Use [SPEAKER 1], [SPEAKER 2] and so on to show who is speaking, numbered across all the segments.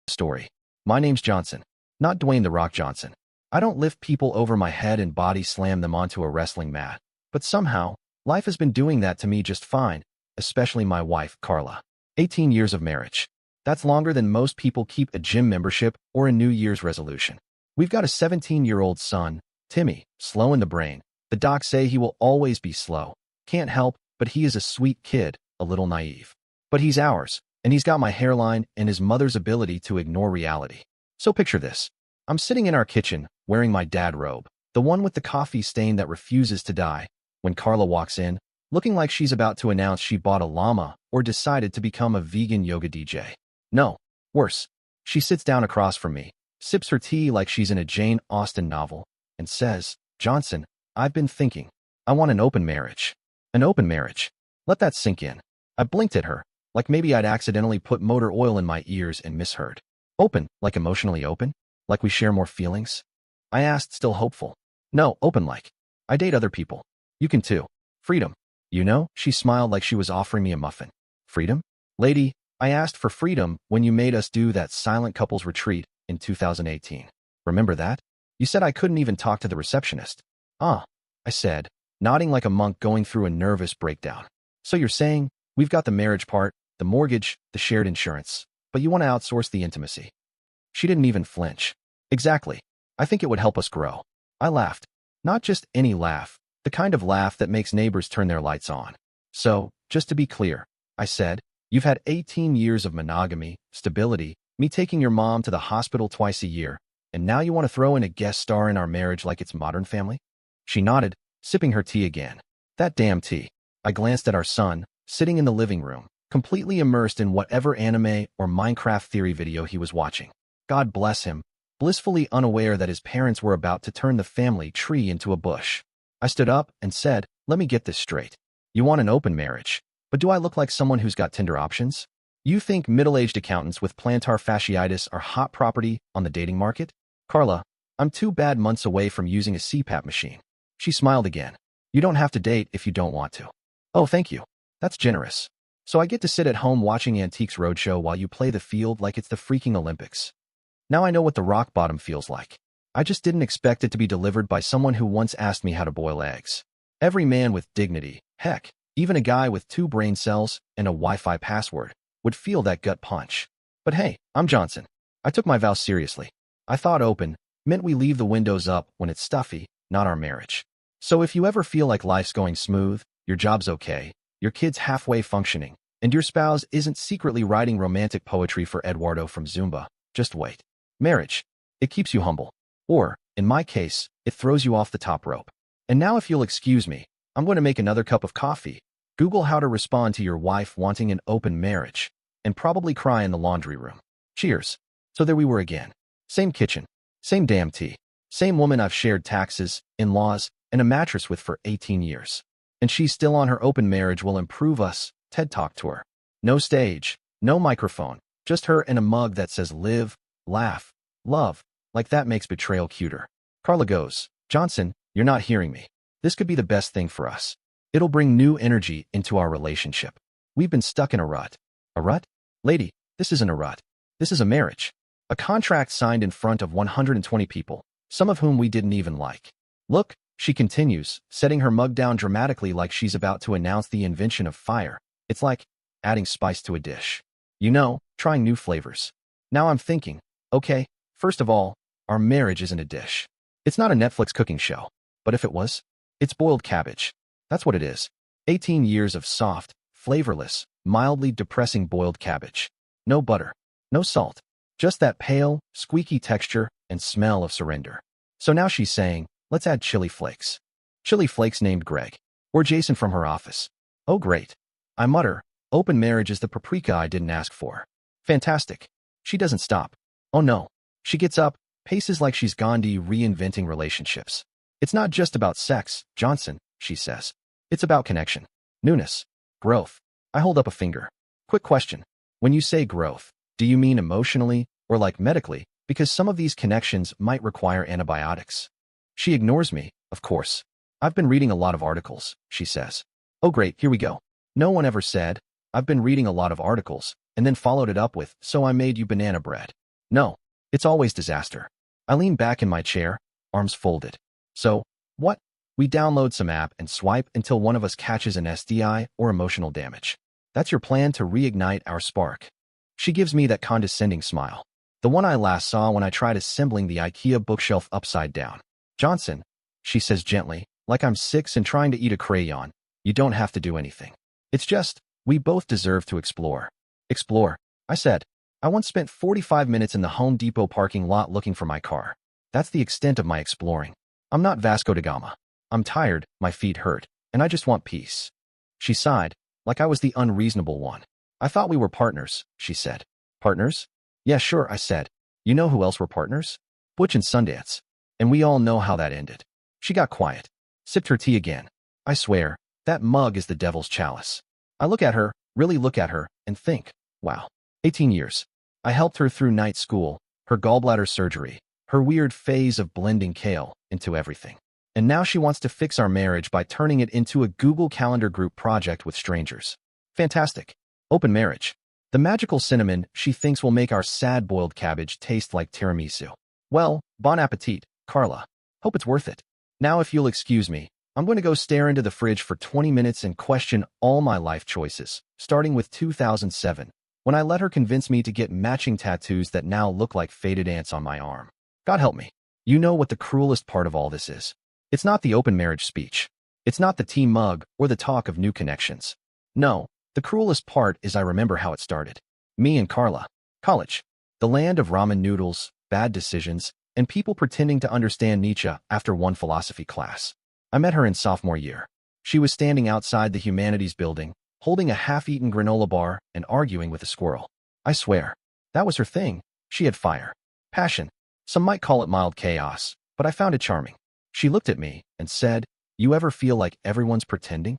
[SPEAKER 1] Story. My name's Johnson, not Dwayne "The Rock" Johnson. I don't lift people over my head and body slam them onto a wrestling mat. But somehow, life has been doing that to me just fine, especially my wife, Carla. 18 years of marriage. That's longer than most people keep a gym membership or a New Year's resolution. We've got a 17-year-old son, Timmy, slow in the brain. The docs say he will always be slow. Can't help, but he is a sweet kid, a little naive. But he's ours, and he's got my hairline and his mother's ability to ignore reality. So picture this. I'm sitting in our kitchen, wearing my dad robe, the one with the coffee stain that refuses to die, when Carla walks in, looking like she's about to announce she bought a llama or decided to become a vegan yoga DJ. No, worse. She sits down across from me, sips her tea like she's in a Jane Austen novel, and says, "Johnson, I've been thinking. I want an open marriage." An open marriage. Let that sink in. I blinked at her, like maybe I'd accidentally put motor oil in my ears and misheard. Open, like emotionally open? Like we share more feelings? I asked, still hopeful. No, open like. I date other people. You can too. Freedom. You know, she smiled like she was offering me a muffin. Freedom? Lady, I asked for freedom when you made us do that silent couples retreat in 2018. Remember that? You said I couldn't even talk to the receptionist. Ah, I said, nodding like a monk going through a nervous breakdown. So you're saying, we've got the marriage part, the mortgage, the shared insurance, but you want to outsource the intimacy. She didn't even flinch. Exactly. I think it would help us grow. I laughed. Not just any laugh, the kind of laugh that makes neighbors turn their lights on. So, just to be clear, I said, you've had 18 years of monogamy, stability, me taking your mom to the hospital twice a year, and now you want to throw in a guest star in our marriage like it's Modern Family? She nodded, sipping her tea again. That damn tea. I glanced at our son, sitting in the living room, completely immersed in whatever anime or Minecraft theory video he was watching. God bless him, blissfully unaware that his parents were about to turn the family tree into a bush. I stood up and said, let me get this straight. You want an open marriage, but do I look like someone who's got Tinder options? You think middle-aged accountants with plantar fasciitis are hot property on the dating market? Carla, I'm 2 bad months away from using a CPAP machine. She smiled again. You don't have to date if you don't want to. Oh, thank you. That's generous. So I get to sit at home watching Antiques Roadshow while you play the field like it's the freaking Olympics. Now I know what the rock bottom feels like. I just didn't expect it to be delivered by someone who once asked me how to boil eggs. Every man with dignity, heck, even a guy with 2 brain cells and a Wi-Fi password, would feel that gut punch. But hey, I'm Johnson. I took my vows seriously. I thought open meant we leave the windows up when it's stuffy, not our marriage. So if you ever feel like life's going smooth, your job's okay, your kid's halfway functioning, and your spouse isn't secretly writing romantic poetry for Eduardo from Zumba, just wait. Marriage. It keeps you humble. Or, in my case, it throws you off the top rope. And now if you'll excuse me, I'm going to make another cup of coffee, Google how to respond to your wife wanting an open marriage, and probably cry in the laundry room. Cheers. So there we were again. Same kitchen. Same damn tea. Same woman I've shared taxes, in-laws, and a mattress with for 18 years. And she's still on her open marriage will improve us, TED Talk tour. No stage, no microphone, just her and a mug that says live, laugh, love, like that makes betrayal cuter. Carla goes, Johnson, you're not hearing me. This could be the best thing for us. It'll bring new energy into our relationship. We've been stuck in a rut. A rut? Lady, this isn't a rut. This is a marriage. A contract signed in front of 120 people, some of whom we didn't even like. Look, she continues, setting her mug down dramatically like she's about to announce the invention of fire. It's like adding spice to a dish. You know, trying new flavors. Now I'm thinking, okay, first of all, our marriage isn't a dish. It's not a Netflix cooking show. But if it was, it's boiled cabbage. That's what it is. 18 years of soft, flavorless, mildly depressing boiled cabbage. No butter, no salt, just that pale, squeaky texture and smell of surrender. So now she's saying, let's add chili flakes. Chili flakes named Greg. Or Jason from her office. Oh great. I mutter, open marriage is the paprika I didn't ask for. Fantastic. She doesn't stop. Oh no. She gets up, paces like she's Gandhi reinventing relationships. It's not just about sex, Johnson, she says. It's about connection, newness, growth. I hold up a finger. Quick question. When you say growth, do you mean emotionally or like medically? Because some of these connections might require antibiotics. She ignores me, of course. I've been reading a lot of articles, she says. Oh great, here we go. No one ever said, I've been reading a lot of articles, and then followed it up with, so I made you banana bread. No, it's always disaster. I lean back in my chair, arms folded. So, what? We download some app and swipe until one of us catches an SDI or emotional damage. That's your plan to reignite our spark. She gives me that condescending smile. The one I last saw when I tried assembling the IKEA bookshelf upside down. Johnson, she says gently, like I'm 6 and trying to eat a crayon, you don't have to do anything. It's just, we both deserve to explore. Explore, I said. I once spent 45 minutes in the Home Depot parking lot looking for my car. That's the extent of my exploring. I'm not Vasco da Gama. I'm tired, my feet hurt, and I just want peace. She sighed, like I was the unreasonable one. I thought we were partners, she said. Partners? Yeah, sure, I said. You know who else were partners? Butch and Sundance. And we all know how that ended. She got quiet, sipped her tea again. I swear, that mug is the devil's chalice. I look at her, really look at her, and think, wow, 18 years. I helped her through night school, her gallbladder surgery, her weird phase of blending kale into everything. And now she wants to fix our marriage by turning it into a Google Calendar group project with strangers. Fantastic. Open marriage. The magical cinnamon she thinks will make our sad boiled cabbage taste like tiramisu. Well, bon appetit, Carla. Hope it's worth it. Now if you'll excuse me, I'm going to go stare into the fridge for 20 minutes and question all my life choices, starting with 2007, when I let her convince me to get matching tattoos that now look like faded ants on my arm. God help me. You know what the cruelest part of all this is. It's not the open marriage speech. It's not the tea mug or the talk of new connections. No, the cruelest part is I remember how it started. Me and Carla. College. The land of ramen noodles, bad decisions, and people pretending to understand Nietzsche after one philosophy class. I met her in sophomore year. She was standing outside the humanities building, holding a half-eaten granola bar and arguing with a squirrel. I swear, that was her thing. She had fire. Passion. Some might call it mild chaos, but I found it charming. She looked at me and said, "You ever feel like everyone's pretending?"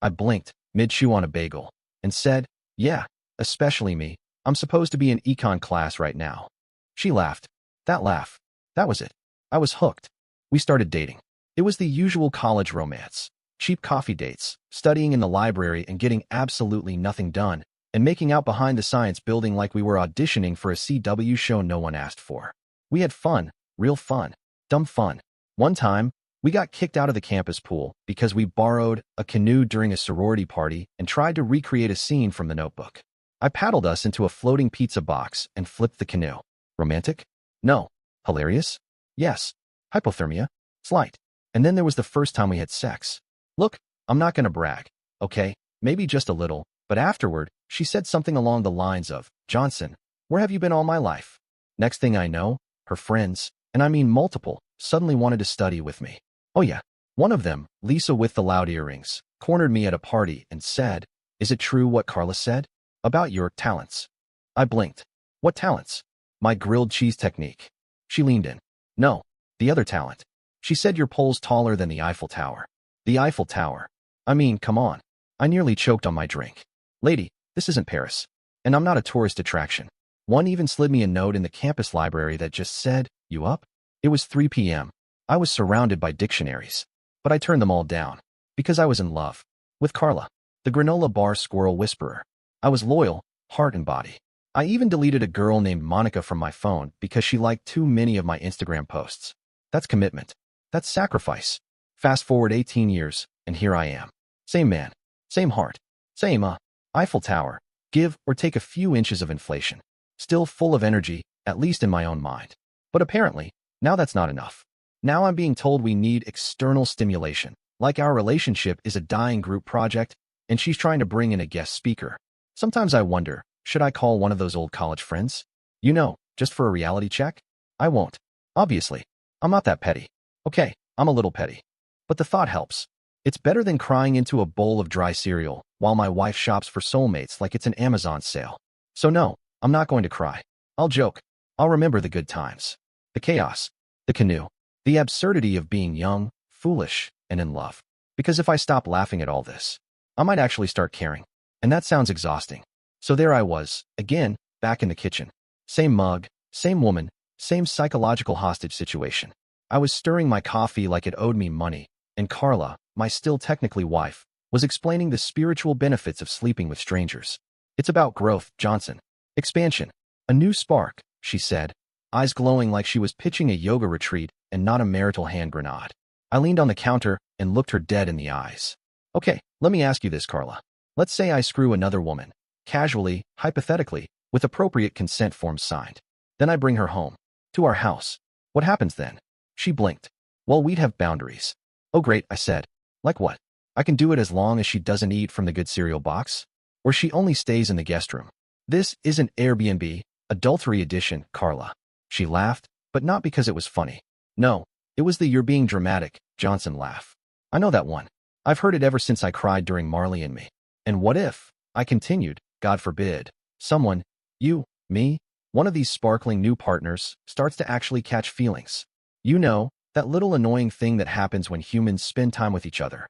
[SPEAKER 1] I blinked, mid-chew on a bagel, and said, "Yeah, especially me. I'm supposed to be in econ class right now." She laughed. That laugh. That was it. I was hooked. We started dating. It was the usual college romance. Cheap coffee dates, studying in the library and getting absolutely nothing done, and making out behind the science building like we were auditioning for a CW show no one asked for. We had fun, real fun, dumb fun. One time, we got kicked out of the campus pool because we borrowed a canoe during a sorority party and tried to recreate a scene from The Notebook. I paddled us into a floating pizza box and flipped the canoe. Romantic? No. Hilarious? Yes. Hypothermia? Slight. And then there was the first time we had sex. Look, I'm not gonna brag, okay? Maybe just a little, but afterward, she said something along the lines of, "Johnson, where have you been all my life?" Next thing I know, her friends, and I mean multiple, suddenly wanted to study with me. Oh yeah, one of them, Lisa with the loud earrings, cornered me at a party and said, "Is it true what Carla said? About your talents?" I blinked. What talents? My grilled cheese technique. She leaned in. No, the other talent. She said your pole's taller than the Eiffel Tower. The Eiffel Tower. I mean, come on. I nearly choked on my drink. Lady, this isn't Paris. And I'm not a tourist attraction. One even slid me a note in the campus library that just said, "You up?" It was 3 p.m. I was surrounded by dictionaries. But I turned them all down. Because I was in love. With Carla. The granola bar squirrel whisperer. I was loyal, heart and body. I even deleted a girl named Monica from my phone because she liked too many of my Instagram posts. That's commitment. That's sacrifice. Fast forward 18 years, and here I am. Same man. Same heart. Same, Eiffel Tower. Give or take a few inches of inflation. Still full of energy, at least in my own mind. But apparently, now that's not enough. Now I'm being told we need external stimulation, like our relationship is a dying group project, and she's trying to bring in a guest speaker. Sometimes I wonder, should I call one of those old college friends? You know, just for a reality check? I won't. Obviously. I'm not that petty. Okay, I'm a little petty. But the thought helps. It's better than crying into a bowl of dry cereal while my wife shops for soulmates like it's an Amazon sale. So no, I'm not going to cry. I'll joke. I'll remember the good times. The chaos. The canoe. The absurdity of being young, foolish, and in love. Because if I stop laughing at all this, I might actually start caring. And that sounds exhausting. So there I was, again, back in the kitchen. Same mug, same woman, same psychological hostage situation. I was stirring my coffee like it owed me money, and Carla, my still technically wife, was explaining the spiritual benefits of sleeping with strangers. It's about growth, Johnson. Expansion. A new spark, she said, eyes glowing like she was pitching a yoga retreat and not a marital hand grenade. I leaned on the counter and looked her dead in the eyes. Okay, let me ask you this, Carla. Let's say I screw another woman, casually, hypothetically, with appropriate consent forms signed. Then I bring her home, to our house. What happens then? She blinked. Well, we'd have boundaries. Oh great, I said. Like what? I can do it as long as she doesn't eat from the good cereal box? Or she only stays in the guest room. This isn't Airbnb, adultery edition, Carla. She laughed, but not because it was funny. No, it was the "you're being dramatic" Johnson laugh. I know that one. I've heard it ever since I cried during Marley and Me. And what if, I continued, God forbid, someone, you, me, one of these sparkling new partners, starts to actually catch feelings? You know, that little annoying thing that happens when humans spend time with each other.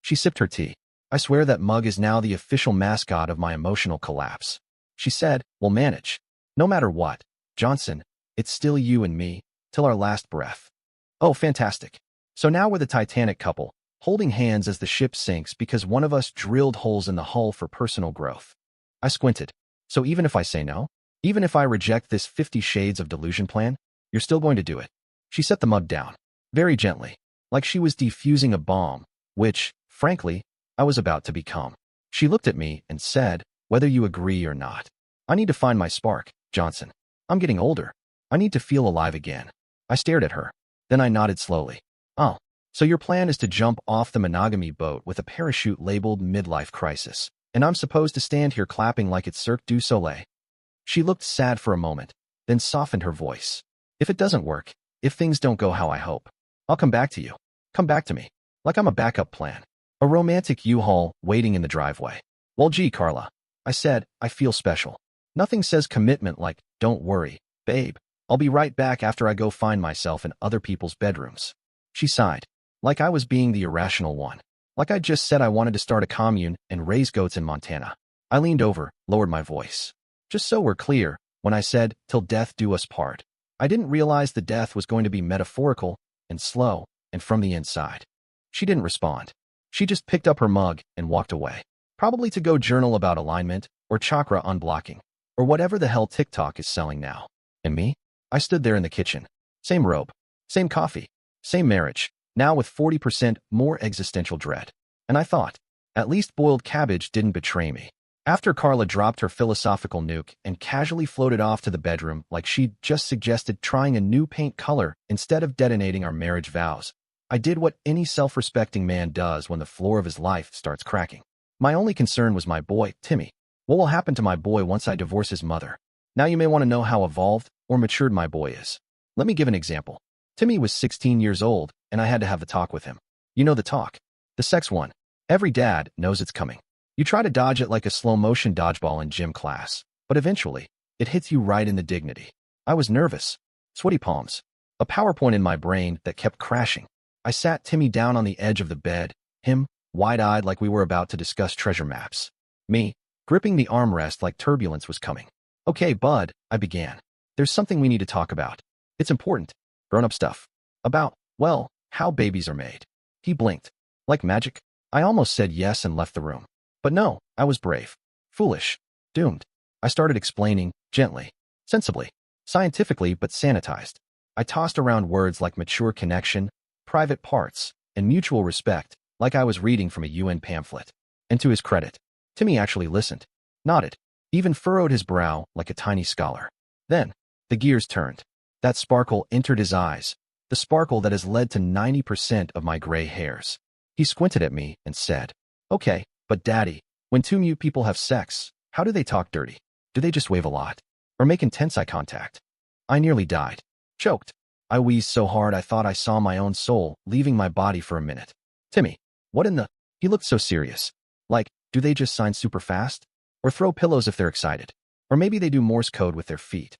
[SPEAKER 1] She sipped her tea. I swear that mug is now the official mascot of my emotional collapse. She said, we'll manage. No matter what, Johnson, it's still you and me, till our last breath. Oh, fantastic. So now we're the Titanic couple, holding hands as the ship sinks because one of us drilled holes in the hull for personal growth. I squinted. So even if I say no? Even if I reject this 50 Shades of Delusion plan, you're still going to do it? She set the mug down, very gently, like she was defusing a bomb, which, frankly, I was about to become. She looked at me and said, whether you agree or not. I need to find my spark, Johnson. I'm getting older. I need to feel alive again. I stared at her. Then I nodded slowly. Oh, so your plan is to jump off the monogamy boat with a parachute labeled midlife crisis, and I'm supposed to stand here clapping like it's Cirque du Soleil? She looked sad for a moment, then softened her voice. If it doesn't work, if things don't go how I hope, I'll come back to you. Come back to me. Like I'm a backup plan. A romantic U-Haul waiting in the driveway. Well, gee, Carla, I said, I feel special. Nothing says commitment like, don't worry, babe. I'll be right back after I go find myself in other people's bedrooms. She sighed, like I was being the irrational one. Like I just said I wanted to start a commune and raise goats in Montana. I leaned over, lowered my voice. Just so we're clear, when I said, till death do us part, I didn't realize the death was going to be metaphorical and slow and from the inside. She didn't respond. She just picked up her mug and walked away. Probably to go journal about alignment or chakra unblocking or whatever the hell TikTok is selling now. And me? I stood there in the kitchen. Same robe, same coffee, same marriage, now with 40% more existential dread. And I thought, at least boiled cabbage didn't betray me. After Carla dropped her philosophical nuke and casually floated off to the bedroom like she'd just suggested trying a new paint color instead of detonating our marriage vows, I did what any self-respecting man does when the floor of his life starts cracking. My only concern was my boy, Timmy. What will happen to my boy once I divorce his mother? Now you may want to know how evolved or matured my boy is. Let me give an example. Timmy was 16 years old, and I had to have the talk with him. You know the talk. The sex one. Every dad knows it's coming. You try to dodge it like a slow-motion dodgeball in gym class, but eventually, it hits you right in the dignity. I was nervous. Sweaty palms. A PowerPoint in my brain that kept crashing. I sat Timmy down on the edge of the bed, him, wide-eyed like we were about to discuss treasure maps. Me, gripping the armrest like turbulence was coming. Okay, bud, I began. There's something we need to talk about. It's important. Grown-up stuff. About, well, how babies are made. He blinked. Like magic? I almost said yes and left the room. But no, I was brave. Foolish. Doomed. I started explaining, gently, sensibly, scientifically but sanitized. I tossed around words like mature connection, private parts, and mutual respect, like I was reading from a UN pamphlet. And to his credit, Timmy actually listened, nodded, even furrowed his brow like a tiny scholar. Then, the gears turned. That sparkle entered his eyes, the sparkle that has led to 90% of my gray hairs. He squinted at me and said, okay, but Daddy, when two mute people have sex, how do they talk dirty? Do they just wave a lot? Or make intense eye contact? I nearly died. Choked. I wheezed so hard I thought I saw my own soul leaving my body for a minute. Timmy, what in the... He looked so serious. Like, do they just sign super fast? Or throw pillows if they're excited? Or maybe they do Morse code with their feet.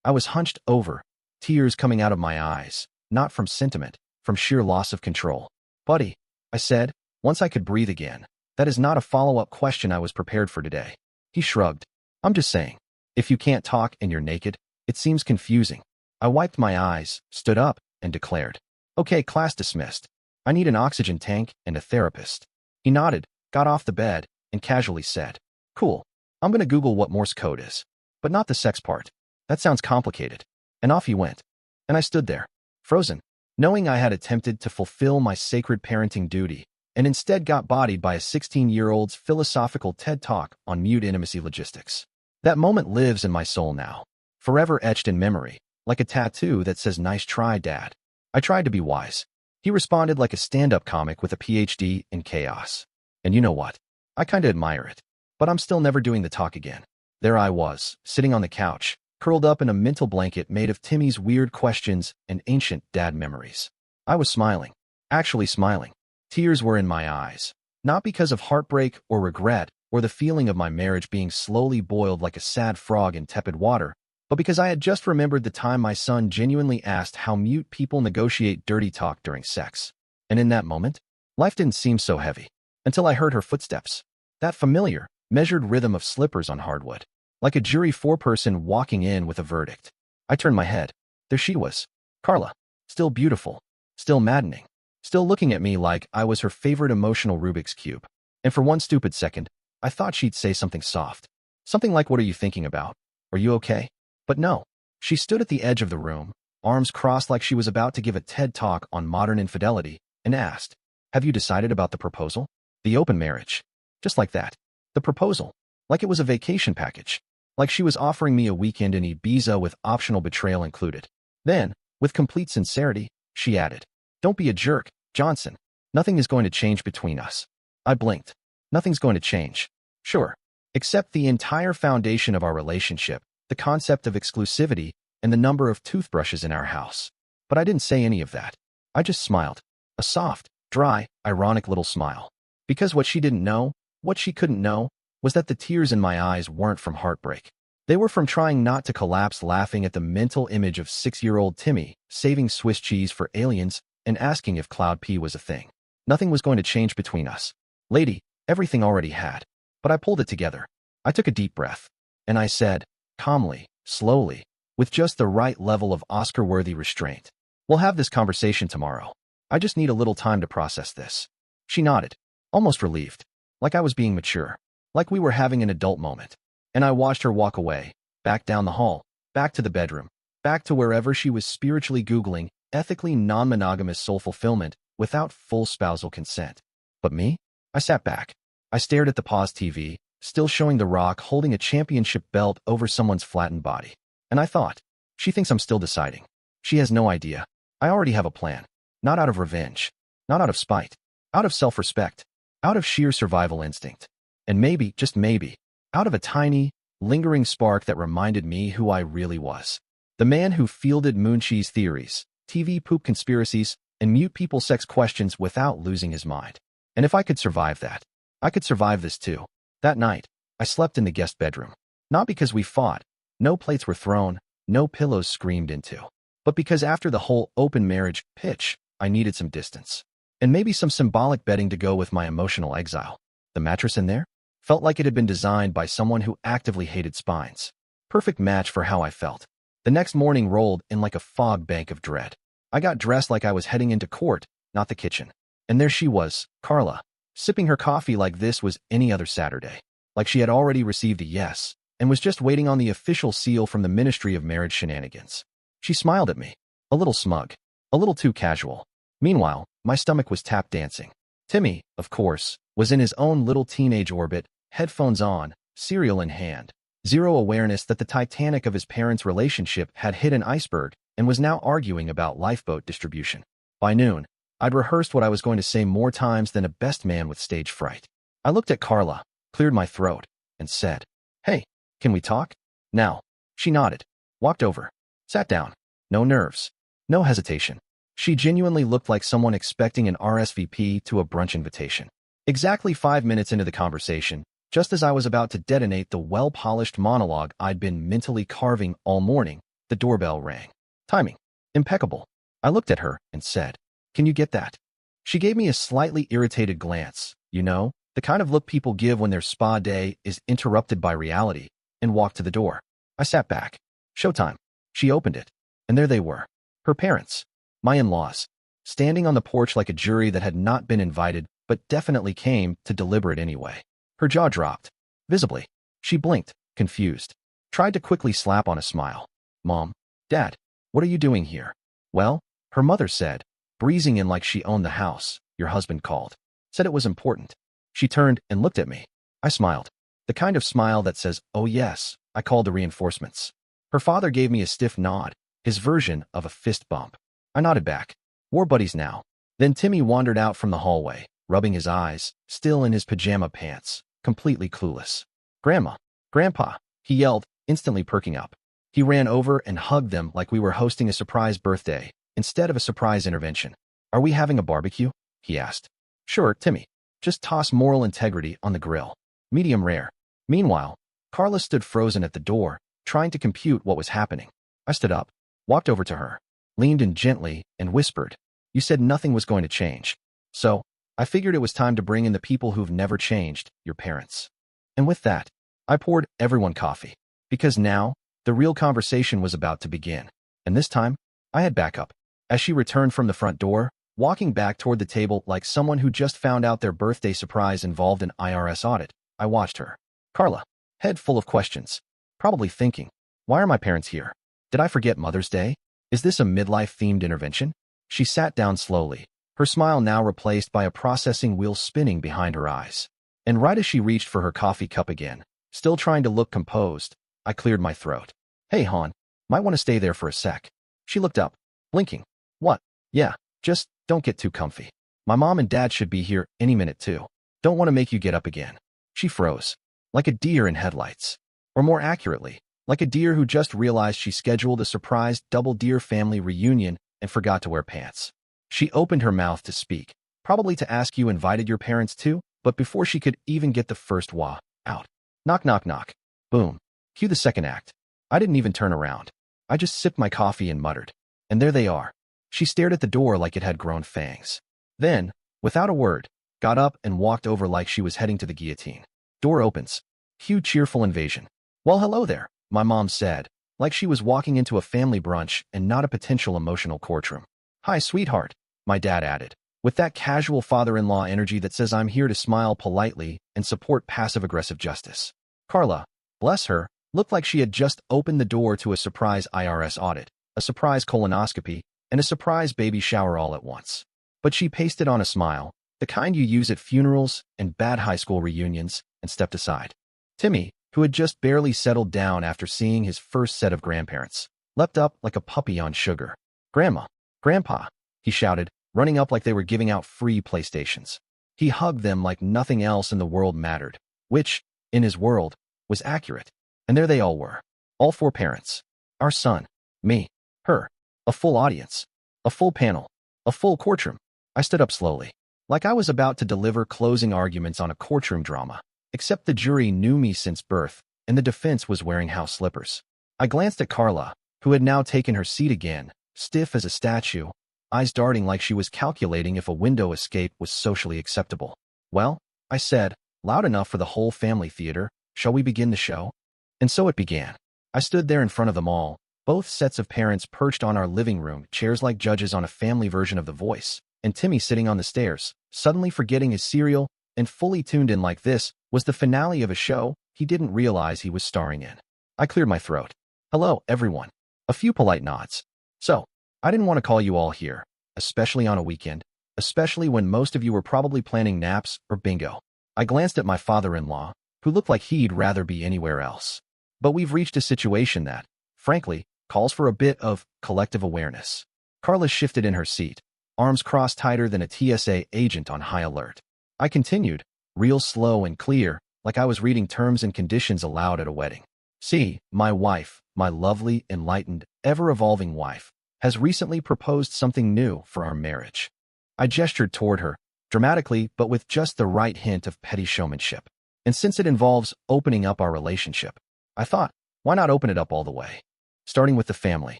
[SPEAKER 1] I was hunched over, tears coming out of my eyes, not from sentiment, from sheer loss of control. Buddy, I said, once I could breathe again. That is not a follow-up question I was prepared for today. He shrugged. I'm just saying, if you can't talk and you're naked, it seems confusing. I wiped my eyes, stood up, and declared, okay, class dismissed. I need an oxygen tank and a therapist. He nodded, got off the bed, and casually said, cool, I'm gonna Google what Morse code is. But not the sex part. That sounds complicated. And off he went. And I stood there, frozen, knowing I had attempted to fulfill my sacred parenting duty and instead got bodied by a 16-year-old's philosophical TED Talk on mute intimacy logistics. That moment lives in my soul now, forever etched in memory, like a tattoo that says, "Nice try, Dad." I tried to be wise. He responded like a stand-up comic with a PhD in chaos. And you know what? I kinda admire it. But I'm still never doing the talk again. There I was, sitting on the couch, curled up in a mental blanket made of Timmy's weird questions and ancient dad memories. I was smiling. Actually smiling. Tears were in my eyes. Not because of heartbreak or regret or the feeling of my marriage being slowly boiled like a sad frog in tepid water, but because I had just remembered the time my son genuinely asked how mute people negotiate dirty talk during sex. And in that moment, life didn't seem so heavy. Until I heard her footsteps. That familiar, measured rhythm of slippers on hardwood. Like a jury foreperson walking in with a verdict. I turned my head. There she was. Carla. Still beautiful. Still maddening. Still looking at me like I was her favorite emotional Rubik's Cube. And for one stupid second, I thought she'd say something soft. Something like, "What are you thinking about? Are you okay?" But no. She stood at the edge of the room, arms crossed like she was about to give a TED Talk on modern infidelity, and asked, "Have you decided about the proposal? The open marriage?" Just like that. The proposal. Like it was a vacation package. Like she was offering me a weekend in Ibiza with optional betrayal included. Then, with complete sincerity, she added, "Don't be a jerk, Johnson. Nothing is going to change between us." I blinked. Nothing's going to change. Sure. Except the entire foundation of our relationship, the concept of exclusivity, and the number of toothbrushes in our house. But I didn't say any of that. I just smiled. A soft, dry, ironic little smile. Because what she didn't know, what she couldn't know, was that the tears in my eyes weren't from heartbreak. They were from trying not to collapse laughing at the mental image of 6-year-old Timmy saving Swiss cheese for aliens and asking if Cloud P was a thing. Nothing was going to change between us. Lady, everything already had. But I pulled it together. I took a deep breath. And I said, calmly, slowly, with just the right level of Oscar-worthy restraint, "We'll have this conversation tomorrow. I just need a little time to process this." She nodded, almost relieved, like I was being mature, like we were having an adult moment. And I watched her walk away, back down the hall, back to the bedroom, back to wherever she was spiritually Googling ethically non-monogamous soul fulfillment without full spousal consent. But me? I sat back. I stared at the paused TV, still showing The Rock holding a championship belt over someone's flattened body. And I thought, she thinks I'm still deciding. She has no idea. I already have a plan. Not out of revenge. Not out of spite. Out of self-respect. Out of sheer survival instinct. And maybe, just maybe, out of a tiny, lingering spark that reminded me who I really was. The man who fielded mooncheese theories, TV poop conspiracies, and mute people sex questions without losing his mind. And if I could survive that, I could survive this too. That night, I slept in the guest bedroom. Not because we fought, no plates were thrown, no pillows screamed into, but because after the whole open marriage pitch, I needed some distance. And maybe some symbolic bedding to go with my emotional exile. The mattress in there felt like it had been designed by someone who actively hated spines. Perfect match for how I felt. The next morning rolled in like a fog bank of dread. I got dressed like I was heading into court, not the kitchen. And there she was, Carla, sipping her coffee like this was any other Saturday. Like she had already received a yes, and was just waiting on the official seal from the Ministry of Marriage Shenanigans. She smiled at me. A little smug. A little too casual. Meanwhile, my stomach was tap dancing. Timmy, of course, was in his own little teenage orbit, headphones on, cereal in hand. Zero awareness that the Titanic of his parents' relationship had hit an iceberg and was now arguing about lifeboat distribution. By noon, I'd rehearsed what I was going to say more times than a best man with stage fright. I looked at Carla, cleared my throat, and said, "Hey, can we talk?" Now. She nodded, walked over, sat down. No nerves. No hesitation. She genuinely looked like someone expecting an RSVP to a brunch invitation. Exactly 5 minutes into the conversation, just as I was about to detonate the well-polished monologue I'd been mentally carving all morning, the doorbell rang. Timing. Impeccable. I looked at her and said, "Can you get that?" She gave me a slightly irritated glance, you know, the kind of look people give when their spa day is interrupted by reality, and walked to the door. I sat back. Showtime. She opened it. And there they were. Her parents. My in-laws. Standing on the porch like a jury that had not been invited, but definitely came to deliberate anyway. Her jaw dropped. Visibly. She blinked, confused. Tried to quickly slap on a smile. Mom, Dad, what are you doing here? Well, her mother said, breezing in like she owned the house. Your husband called. Said it was important. She turned and looked at me. I smiled. The kind of smile that says, oh yes, I called the reinforcements. Her father gave me a stiff nod, his version of a fist bump. I nodded back. War buddies now. Then Timmy wandered out from the hallway, rubbing his eyes, still in his pajama pants, completely clueless. Grandma, Grandpa, he yelled, instantly perking up. He ran over and hugged them like we were hosting a surprise birthday, instead of a surprise intervention. Are we having a barbecue? He asked. Sure, Timmy. Just toss moral integrity on the grill. Medium rare. Meanwhile, Carla stood frozen at the door, trying to compute what was happening. I stood up, walked over to her, leaned in gently, and whispered, you said nothing was going to change. So, I figured it was time to bring in the people who've never changed, your parents. And with that, I poured everyone coffee. Because now, the real conversation was about to begin. And this time, I had backup. As she returned from the front door, walking back toward the table like someone who just found out their birthday surprise involved an IRS audit, I watched her. Carla, head full of questions. Probably thinking, why are my parents here? Did I forget Mother's Day? Is this a midlife-themed intervention? She sat down slowly, her smile now replaced by a processing wheel spinning behind her eyes. And right as she reached for her coffee cup again, still trying to look composed, I cleared my throat. Hey, hon, might want to stay there for a sec. She looked up, blinking. What? Yeah, just don't get too comfy. My mom and dad should be here any minute too. Don't want to make you get up again. She froze, like a deer in headlights. Or more accurately, like a deer who just realized she scheduled a surprise double deer family reunion and forgot to wear pants. She opened her mouth to speak, probably to ask you invited your parents too, but before she could even get the first wah out. Knock, knock, knock. Boom. Cue the second act. I didn't even turn around. I just sipped my coffee and muttered. And there they are. She stared at the door like it had grown fangs. Then, without a word, got up and walked over like she was heading to the guillotine. Door opens. Cue cheerful invasion. Well, hello there, my mom said, like she was walking into a family brunch and not a potential emotional courtroom. Hi, sweetheart, my dad added, with that casual father-in-law energy that says I'm here to smile politely and support passive-aggressive justice. Carla, bless her, looked like she had just opened the door to a surprise IRS audit, a surprise colonoscopy, and a surprise baby shower all at once. But she pasted on a smile, the kind you use at funerals and bad high school reunions, and stepped aside. Timmy, who had just barely settled down after seeing his first set of grandparents, leapt up like a puppy on sugar. Grandma, Grandpa, he shouted, running up like they were giving out free PlayStations. He hugged them like nothing else in the world mattered, which, in his world, was accurate. And there they all were. All four parents. Our son, me, her, a full audience, a full panel, a full courtroom. I stood up slowly, like I was about to deliver closing arguments on a courtroom drama, except the jury knew me since birth, and the defense was wearing house slippers. I glanced at Carla, who had now taken her seat again, stiff as a statue, eyes darting like she was calculating if a window escape was socially acceptable. Well, I said, loud enough for the whole family theater, shall we begin the show? And so it began. I stood there in front of them all, both sets of parents perched on our living room chairs like judges on a family version of The Voice, and Timmy sitting on the stairs, suddenly forgetting his cereal and fully tuned in like this was the finale of a show he didn't realize he was starring in. I cleared my throat. Hello, everyone. A few polite nods. So, I didn't want to call you all here, especially on a weekend, especially when most of you were probably planning naps or bingo. I glanced at my father-in-law, who looked like he'd rather be anywhere else. But we've reached a situation that, frankly, calls for a bit of collective awareness. Carla shifted in her seat, arms crossed tighter than a TSA agent on high alert. I continued, real slow and clear, like I was reading terms and conditions aloud at a wedding. See, my wife, my lovely, enlightened, ever-evolving wife, has recently proposed something new for our marriage. I gestured toward her, dramatically but with just the right hint of petty showmanship. And since it involves opening up our relationship, I thought, why not open it up all the way? Starting with the family.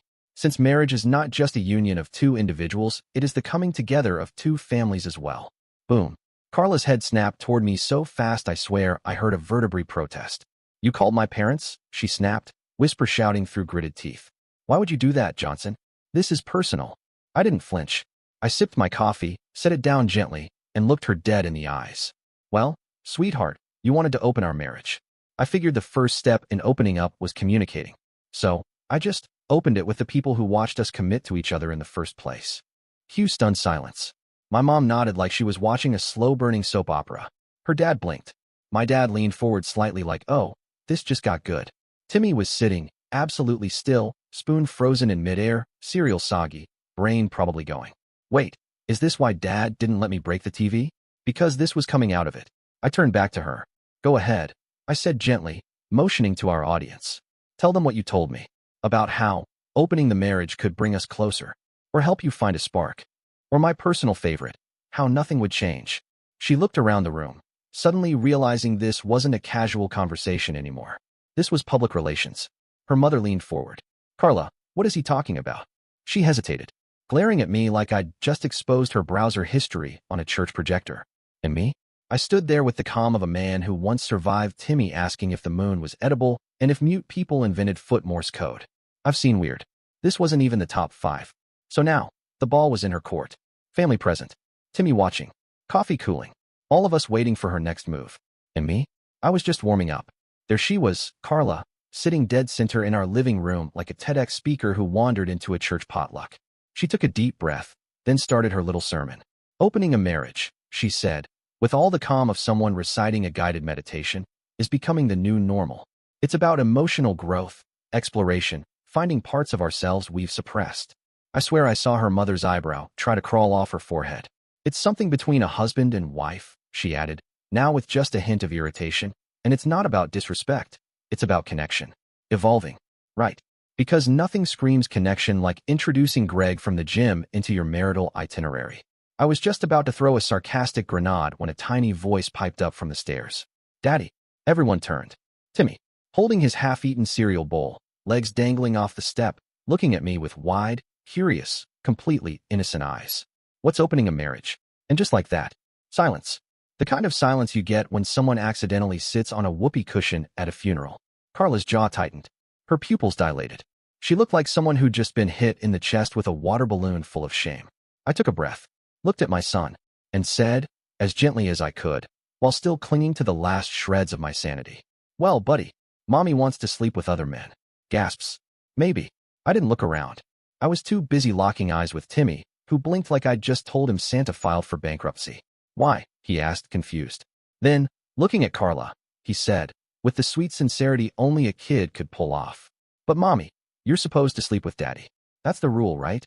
[SPEAKER 1] Since marriage is not just a union of two individuals, it is the coming together of two families as well. Boom. Carla's head snapped toward me so fast I swear I heard a vertebrae protest. You called my parents? She snapped, whisper shouting through gritted teeth. Why would you do that, Johnson? This is personal. I didn't flinch. I sipped my coffee, set it down gently, and looked her dead in the eyes. Well, sweetheart, you wanted to open our marriage. I figured the first step in opening up was communicating. So, I just opened it with the people who watched us commit to each other in the first place. Cue stunned silence. My mom nodded like she was watching a slow-burning soap opera. Her dad blinked. My dad leaned forward slightly like, oh, this just got good. Timmy was sitting, absolutely still, spoon frozen in midair, cereal soggy, brain probably going. Wait, is this why Dad didn't let me break the TV? Because this was coming out of it. I turned back to her. Go ahead, I said gently, motioning to our audience. Tell them what you told me. About how opening the marriage could bring us closer. Or help you find a spark. Or my personal favorite, how nothing would change. She looked around the room, suddenly realizing this wasn't a casual conversation anymore. This was public relations. Her mother leaned forward. Carla, what is he talking about? She hesitated, glaring at me like I'd just exposed her browser history on a church projector. And me? I stood there with the calm of a man who once survived Timmy asking if the moon was edible and if mute people invented foot Morse code. I've seen weird. This wasn't even the top 5. So now, the ball was in her court. Family present. Timmy watching. Coffee cooling. All of us waiting for her next move. And me? I was just warming up. There she was, Carla, sitting dead center in our living room like a TEDx speaker who wandered into a church potluck. She took a deep breath, then started her little sermon. Opening a marriage, she said, with all the calm of someone reciting a guided meditation, is becoming the new normal. It's about emotional growth, exploration, finding parts of ourselves we've suppressed. I swear I saw her mother's eyebrow try to crawl off her forehead. It's something between a husband and wife, she added, now with just a hint of irritation, and it's not about disrespect. It's about connection. Evolving. Right. Because nothing screams connection like introducing Greg from the gym into your marital itinerary. I was just about to throw a sarcastic grenade when a tiny voice piped up from the stairs. Daddy. Everyone turned. Timmy, holding his half-eaten cereal bowl, legs dangling off the step, looking at me with wide, curious, completely innocent eyes. What's opening a marriage? And just like that, silence. The kind of silence you get when someone accidentally sits on a whoopee cushion at a funeral. Carla's jaw tightened. Her pupils dilated. She looked like someone who'd just been hit in the chest with a water balloon full of shame. I took a breath, looked at my son, and said, as gently as I could, while still clinging to the last shreds of my sanity. Well, buddy, Mommy wants to sleep with other men. Gasps. Maybe. I didn't look around. I was too busy locking eyes with Timmy, who blinked like I'd just told him Santa filed for bankruptcy. Why? He asked, confused. Then, looking at Carla, he said, with the sweet sincerity only a kid could pull off. But Mommy, you're supposed to sleep with Daddy. That's the rule, right?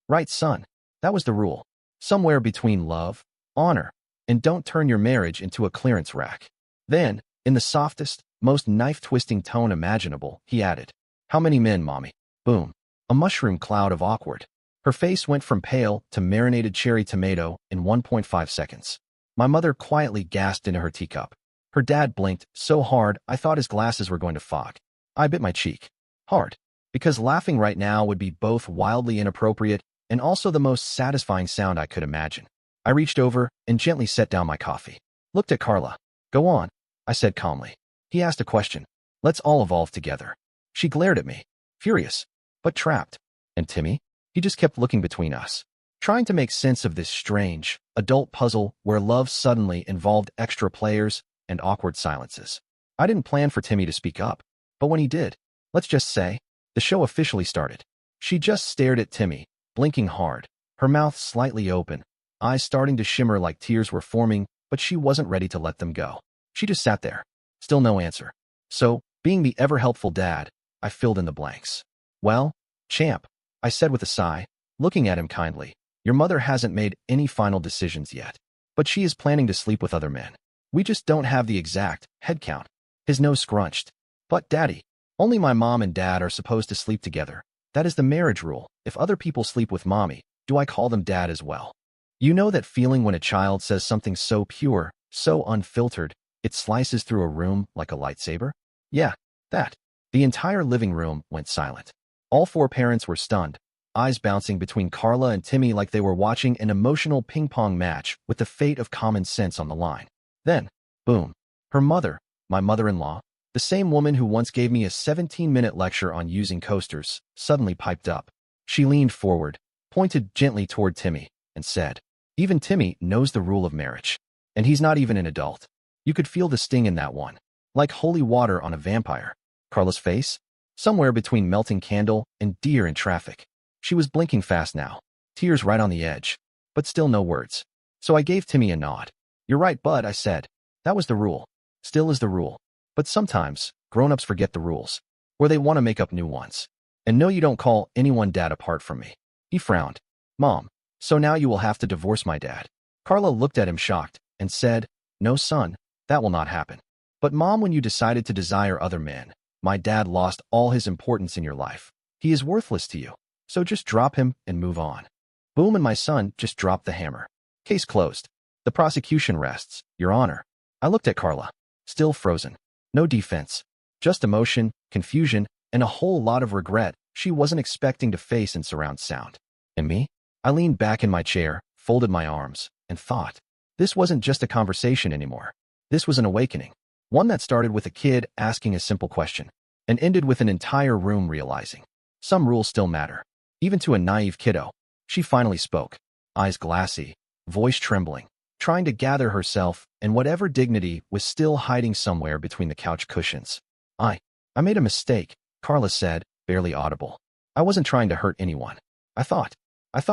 [SPEAKER 1] Right, son. That was the rule. Somewhere between love, honor, and don't turn your marriage into a clearance rack. Then, in the softest, most knife-twisting tone imaginable, he added, how many men, Mommy? Boom. A mushroom cloud of awkward. Her face went from pale to marinated cherry tomato in 1.5 seconds. My mother quietly gasped into her teacup. Her dad blinked so hard I thought his glasses were going to fog. I bit my cheek. Hard. Because laughing right now would be both wildly inappropriate and also the most satisfying sound I could imagine. I reached over and gently set down my coffee. Looked at Carla. Go on, I said calmly. He asked a question. Let's all evolve together. She glared at me, furious, but trapped. And Timmy? He just kept looking between us, trying to make sense of this strange, adult puzzle where love suddenly involved extra players and awkward silences. I didn't plan for Timmy to speak up, but when he did, let's just say, the show officially started. She just stared at Timmy, blinking hard, her mouth slightly open, eyes starting to shimmer like tears were forming, but she wasn't ready to let them go. She just sat there. Still no answer. So, being the ever-helpful dad, I filled in the blanks. Well, champ, I said with a sigh, looking at him kindly, your mother hasn't made any final decisions yet, but she is planning to sleep with other men. We just don't have the exact head count. His nose scrunched. But Daddy, only my mom and Dad are supposed to sleep together. That is the marriage rule. If other people sleep with Mommy, do I call them Dad as well? You know that feeling when a child says something so pure, so unfiltered, it slices through a room like a lightsaber? Yeah, that. The entire living room went silent. All 4 parents were stunned, eyes bouncing between Carla and Timmy like they were watching an emotional ping-pong match with the fate of common sense on the line. Then, boom, her mother, my mother-in-law, the same woman who once gave me a 17-minute lecture on using coasters, suddenly piped up. She leaned forward, pointed gently toward Timmy, and said, even Timmy knows the rule of marriage. And he's not even an adult. You could feel the sting in that one. Like holy water on a vampire. Carla's face? somewhere between melting candle and deer in traffic. She was blinking fast now, tears right on the edge, but still no words. So I gave Timmy a nod. You're right, bud, I said. That was the rule. Still is the rule. But sometimes, grown-ups forget the rules, or they want to make up new ones. And no, you don't call anyone dad apart from me. He frowned. Mom, so now you will have to divorce my dad. Carla looked at him shocked and said, no, son, that will not happen. But Mom, when you decided to desire other men, my dad lost all his importance in your life. He is worthless to you. So just drop him and move on. Boom, and my son just dropped the hammer. Case closed. The prosecution rests, Your Honor. I looked at Carla, still frozen. No defense, just emotion, confusion, and a whole lot of regret she wasn't expecting to face in surround sound. And me? I leaned back in my chair, folded my arms, and thought. This wasn't just a conversation anymore. This was an awakening. One that started with a kid asking a simple question and ended with an entire room realizing some rules still matter, even to a naive kiddo. She finally spoke, eyes glassy, voice trembling, trying to gather herself and whatever dignity was still hiding somewhere between the couch cushions. I made a mistake, Carla said, barely audible. I wasn't trying to hurt anyone. I thought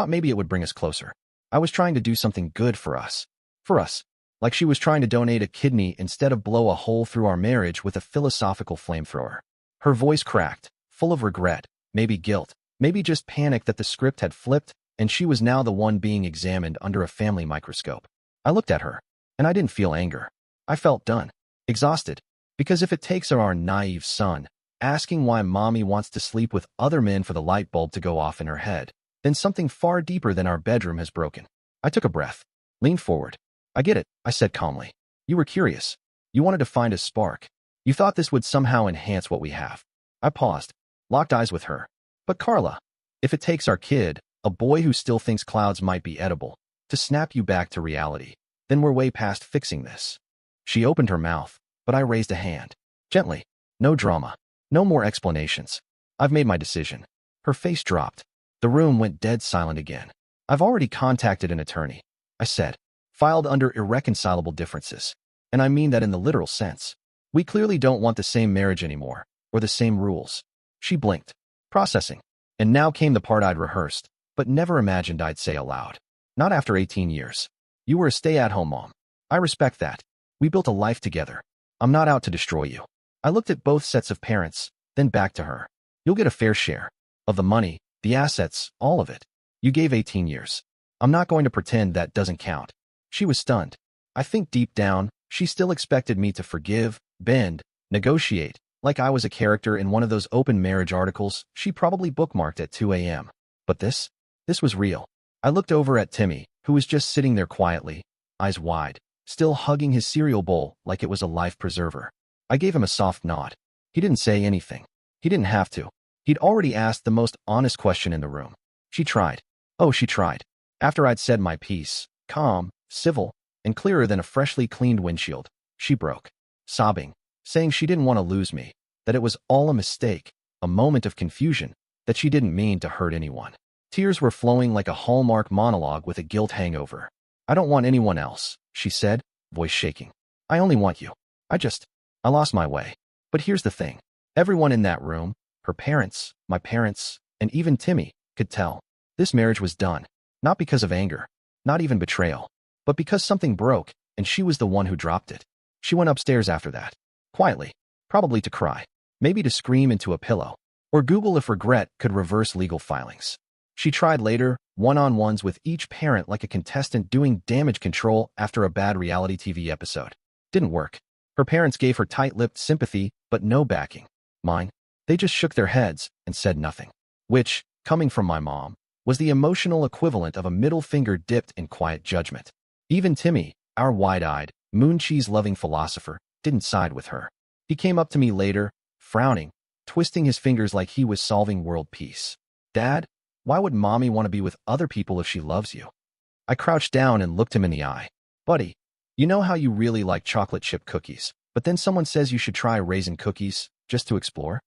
[SPEAKER 1] maybe it would bring us closer. I was trying to do something good for us. For us. Like she was trying to donate a kidney instead of blow a hole through our marriage with a philosophical flamethrower. Her voice cracked, full of regret, maybe guilt, maybe just panic that the script had flipped and she was now the one being examined under a family microscope. I looked at her, and I didn't feel anger. I felt done, exhausted, because if it takes our naive son asking why mommy wants to sleep with other men for the light bulb to go off in her head, then something far deeper than our bedroom has broken. I took a breath, leaned forward. I get it, I said calmly. You were curious. You wanted to find a spark. You thought this would somehow enhance what we have. I paused, locked eyes with her. But Carla, if it takes our kid, a boy who still thinks clouds might be edible, to snap you back to reality, then we're way past fixing this. She opened her mouth, but I raised a hand. Gently. No drama. No more explanations. I've made my decision. Her face dropped. The room went dead silent again. I've already contacted an attorney, I said, filed under irreconcilable differences. And I mean that in the literal sense. We clearly don't want the same marriage anymore, or the same rules. She blinked, processing. And now came the part I'd rehearsed, but never imagined I'd say aloud. Not after 18 years. You were a stay-at-home mom. I respect that. We built a life together. I'm not out to destroy you. I looked at both sets of parents, then back to her. You'll get a fair share. Of the money, the assets, all of it. You gave 18 years. I'm not going to pretend that doesn't count. She was stunned. I think deep down, she still expected me to forgive, bend, negotiate, like I was a character in one of those open marriage articles she probably bookmarked at 2 a.m. But this was real. I looked over at Timmy, who was just sitting there quietly, eyes wide, still hugging his cereal bowl like it was a life preserver. I gave him a soft nod. He didn't say anything. He didn't have to. He'd already asked the most honest question in the room. She tried. Oh, she tried. After I'd said my piece, calm, civil, and clearer than a freshly cleaned windshield, she broke, sobbing, saying she didn't want to lose me, that it was all a mistake, a moment of confusion, that she didn't mean to hurt anyone. Tears were flowing like a Hallmark monologue with a guilt hangover. I don't want anyone else, she said, voice shaking. I only want you. I lost my way. But here's the thing. Everyone in that room, her parents, my parents, and even Timmy, could tell. This marriage was done. Not because of anger, not even betrayal, but because something broke, and she was the one who dropped it. She went upstairs after that. Quietly. Probably to cry. Maybe to scream into a pillow. Or Google if regret could reverse legal filings. She tried later, one-on-ones with each parent like a contestant doing damage control after a bad reality TV episode. Didn't work. Her parents gave her tight-lipped sympathy, but no backing. Mine? They just shook their heads and said nothing. Which, coming from my mom, was the emotional equivalent of a middle finger dipped in quiet judgment. Even Timmy, our wide-eyed, moon cheese-loving philosopher, didn't side with her. He came up to me later, frowning, twisting his fingers like he was solving world peace. Dad, why would mommy want to be with other people if she loves you? I crouched down and looked him in the eye. Buddy, you know how you really like chocolate chip cookies, but then someone says you should try raisin cookies just to explore?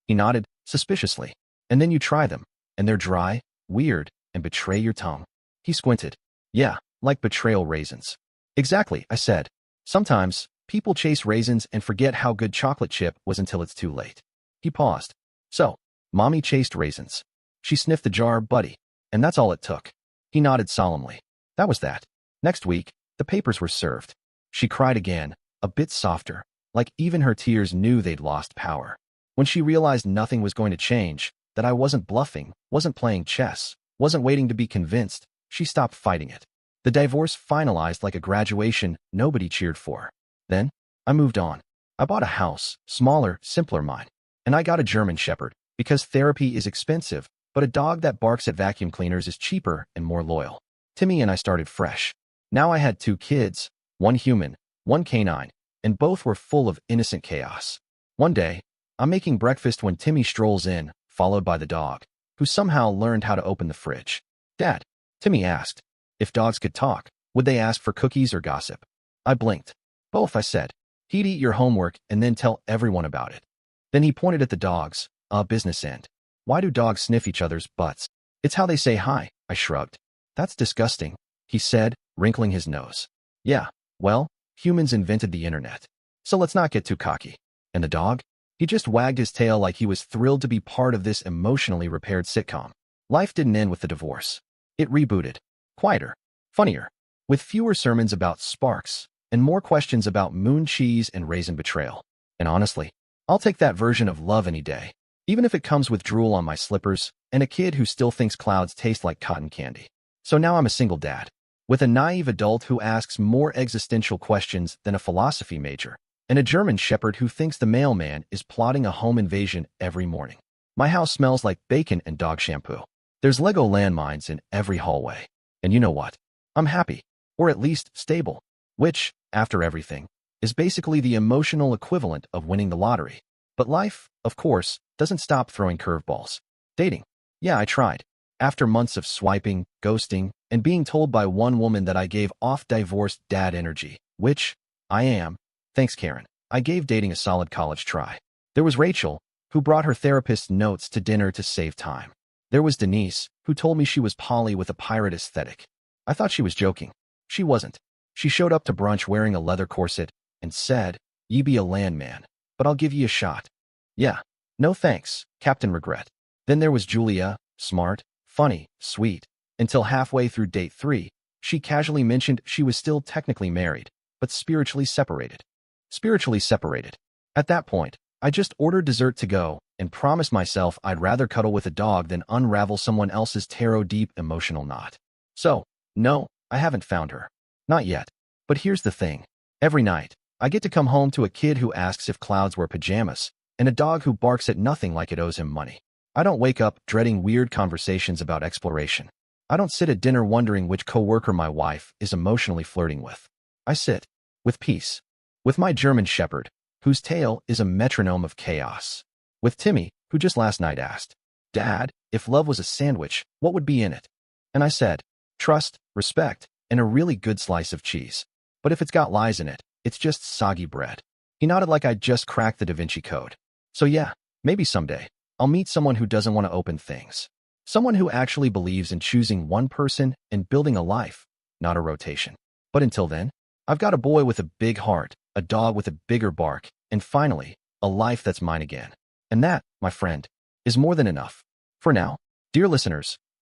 [SPEAKER 1] He nodded, suspiciously. And then you try them, and they're dry, weird, and betray your tongue. He squinted. Yeah, like betrayal raisins. Exactly, I said. Sometimes, people chase raisins and forget how good chocolate chip was until it's too late. He paused. So, Mommy chased raisins. She sniffed the jar, buddy. And that's all it took. He nodded solemnly. That was that. Next week, the papers were served. She cried again, a bit softer, like even her tears knew they'd lost power. When she realized nothing was going to change, that I wasn't bluffing, wasn't playing chess, wasn't waiting to be convinced, she stopped fighting it. The divorce finalized like a graduation nobody cheered for. Then, I moved on. I bought a house, smaller, simpler mine. And I got a German Shepherd, because therapy is expensive, but a dog that barks at vacuum cleaners is cheaper and more loyal. Timmy and I started fresh. Now I had 2 kids, 1 human, 1 canine, and both were full of innocent chaos. One day, I'm making breakfast when Timmy strolls in, followed by the dog, who somehow learned how to open the fridge. Dad, Timmy asked, if dogs could talk, would they ask for cookies or gossip? I blinked. Both, I said. He'd eat your homework and then tell everyone about it. Then he pointed at the dogs, business end. Why do dogs sniff each other's butts? It's how they say hi, I shrugged. That's disgusting, he said, wrinkling his nose. Yeah, well, humans invented the internet. So let's not get too cocky. And the dog? He just wagged his tail like he was thrilled to be part of this emotionally repaired sitcom. Life didn't end with the divorce. It rebooted. Quieter. Funnier. With fewer sermons about sparks and more questions about moon cheese and raisin betrayal. And honestly, I'll take that version of love any day, even if it comes with drool on my slippers and a kid who still thinks clouds taste like cotton candy. So now I'm a single dad, with a naive adult who asks more existential questions than a philosophy major, and a German Shepherd who thinks the mailman is plotting a home invasion every morning. My house smells like bacon and dog shampoo. There's Lego landmines in every hallway. And you know what? I'm happy, or at least stable, which, after everything, is basically the emotional equivalent of winning the lottery. But life, of course, doesn't stop throwing curveballs. Dating. Yeah, I tried. After months of swiping, ghosting, and being told by one woman that I gave off divorced dad energy, which I am, thanks Karen, I gave dating a solid college try. There was Rachel, who brought her therapist's notes to dinner to save time. There was Denise, who told me she was poly with a pirate aesthetic. I thought she was joking. She wasn't. She showed up to brunch wearing a leather corset and said, "Ye be a landman, but I'll give ye a shot." Yeah. No thanks, Captain Regret. Then there was Julia, smart, funny, sweet. Until halfway through date 3, she casually mentioned she was still technically married, but spiritually separated. Spiritually separated. At that point, I just ordered dessert to go and promised myself I'd rather cuddle with a dog than unravel someone else's tarot-deep emotional knot. So, no, I haven't found her. Not yet. But here's the thing. Every night, I get to come home to a kid who asks if clouds wear pajamas, and a dog who barks at nothing like it owes him money. I don't wake up dreading weird conversations about exploration. I don't sit at dinner wondering which coworker my wife is emotionally flirting with. I sit with peace. With my German Shepherd, whose tail is a metronome of chaos. With Timmy, who just last night asked, "Dad, if love was a sandwich, what would be in it?" And I said, "Trust, respect, and a really good slice of cheese. But if it's got lies in it, it's just soggy bread." He nodded like I'd just cracked the Da Vinci Code. So yeah, maybe someday, I'll meet someone who doesn't want to open things. Someone who actually believes in choosing one person and building a life, not a rotation. But until then, I've got a boy with a big heart, a dog with a bigger bark, and finally, a life that's mine again. And that, my friend, is more than enough. For now, dear listeners,